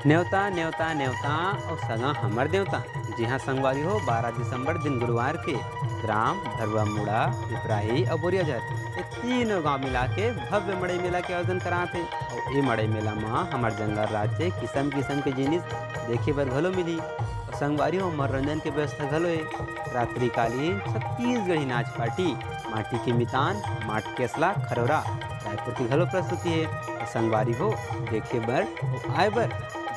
न्योता न्योता न्योता और सगा हमर देवता। जी हाँ संगवारी हो, 12 दिसंबर दिन गुरुवार के ग्राम धरवा मुड़ा पिपराही और बोरियाझर ये तीनों गांव मिला के भव्य मड़ई मेला के आयोजन कराते। और ये मड़ई मेला में हमार जंगल राज से किस्म किस्म के जिनिस देखे बर घलो मिली। और संगवारी हो मनोरंजन के व्यवस्था घलो है। रात्रिकालीन छत्तीसगढ़ी नाच पार्टी, माटी की मितान, माट केसला खरोरा रायपुर की घलो प्रस्तुति है। और संगवारी हो देखे बर और आए बर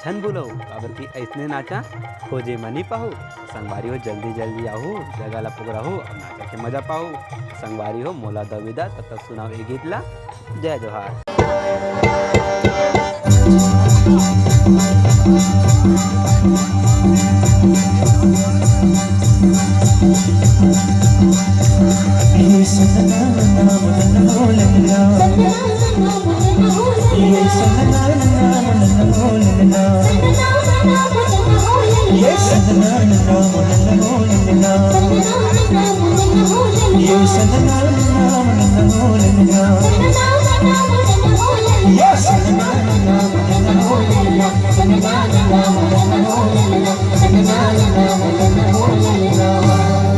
झन बुलो काबर की ऐसने नाचा खोजे मनी पाहू। संगवारी हो जल्दी जल्दी आहू, जगह ला पुगराहू और नाचा के मजा पाहू। संगवारी हो मोला दविदा तब तक सुनाओ ये गीत ला। जय जोहार।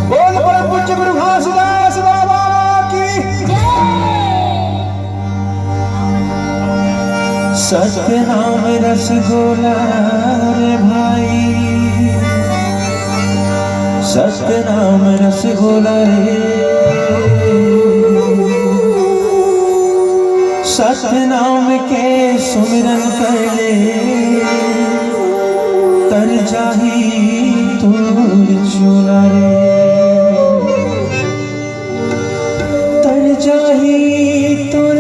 बोल परम पूज्य गुरु घासीदास बाबा की। सतनाम रसगोला रे भाई, सतनाम रसगोला रे, सतनाम के सुमिरन कर ले तर जाही तोर चोला रे, तर जाही तोर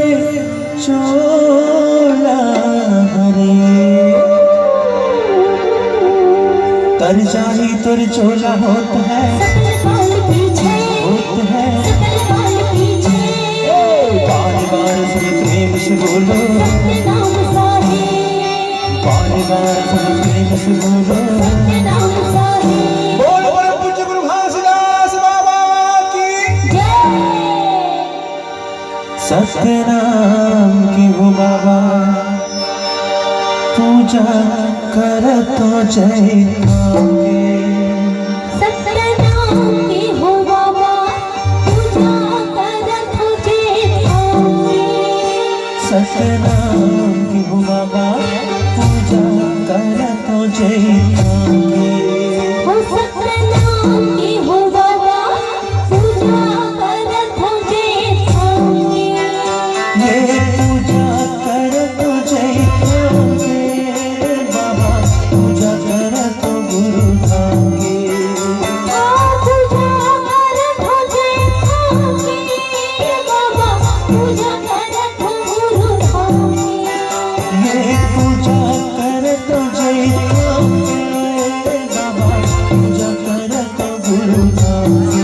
चोला रे, तर जाही तोर चोला होत है, होत है बार बार सब प्रेम से बोलो, बार बार सब प्रेम से बोलो। बोल परम पूज्य गुरु घासीदास बाबा की। सतनाम की हो बाबा पूजा कर तो जय पाओगे। सतनाम की हो बाबा पूजा कर तो जय पाओगे। सतनाम की हो बाबा पूजा कर तो जय पाओगे। ये पूजा कर तो जय पाओगे बाबा, पूजा कर तो गुरु धाओगे। पूजा कर तो जय पाओगे बाबा, पूजा कर तो गुरु धाओगे। ये पूजा कर तो जय पाओगे बाबा, पूजा कर तो गुरु धाओगे।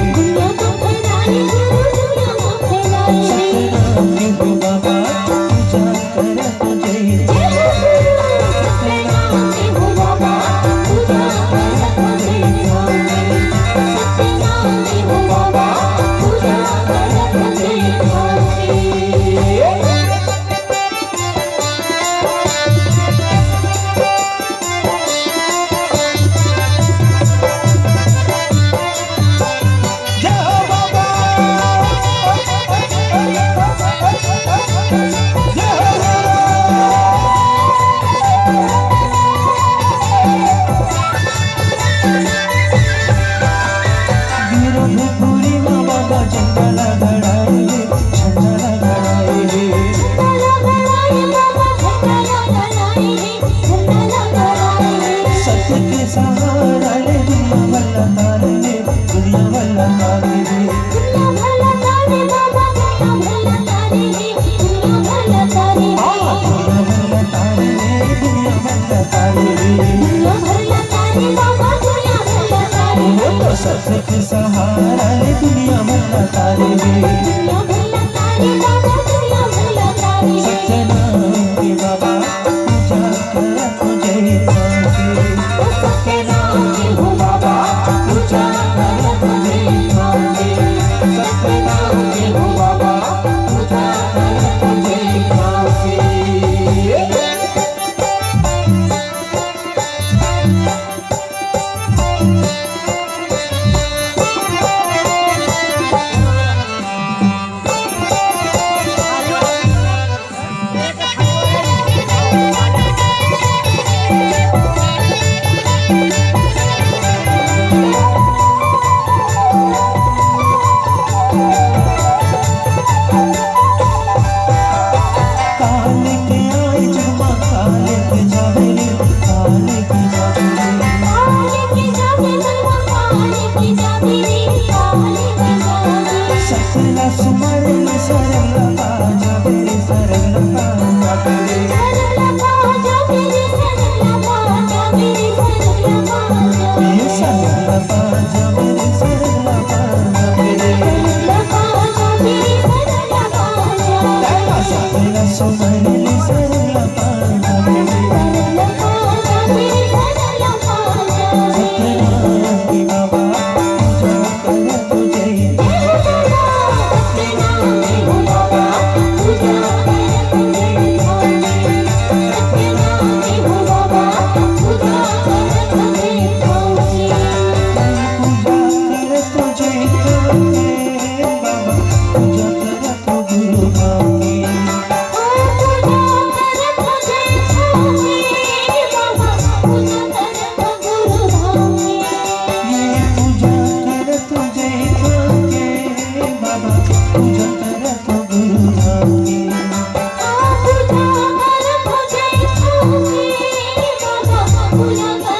दुनिया को फैलाए गुरु सबके सहारा ले दुनिया भला तारे दुनिया भला तारे बाबा दुनिया भला तारे सत्यनारायण के बाबा पूजा कर तुझे मांगे सत्यनारायण के हो बाबा पूजा कर तुझे मांगे सत्यनारायण के हो बाबा पूजा कर तुझे मांगे काले के आए जुमा काले के जावे रे काले के जावे रे काले के जावे बलवा काले के जावे रे काले के जावे ससला सुमर सरला पा जावे रे सरला पा जावे रे सरला पा जावे रे सरला पा जावे रे सरला पा जावे ये सरला पा जावे रे सरला पा जावे रे सरला पा जावे रे सरला पा जावे ससला सुमर सरला पा जावे रे सरला पा जावे रे सरला पा जावे सत्यनारायण के बाबा पूजा कर तुझे सत्यनारायण के हो बाबा पूजा कर तुझे मांगे सत्यनारायण के हो बाबा पूजा कर तुझे मांगे पूजा कर तुझे मांगे बाबा पूजा कर तो गुरु मांगे ये पूजा कर तुझे मांगे बाबा पूजा कर तो गुरु मांगे पूजा कर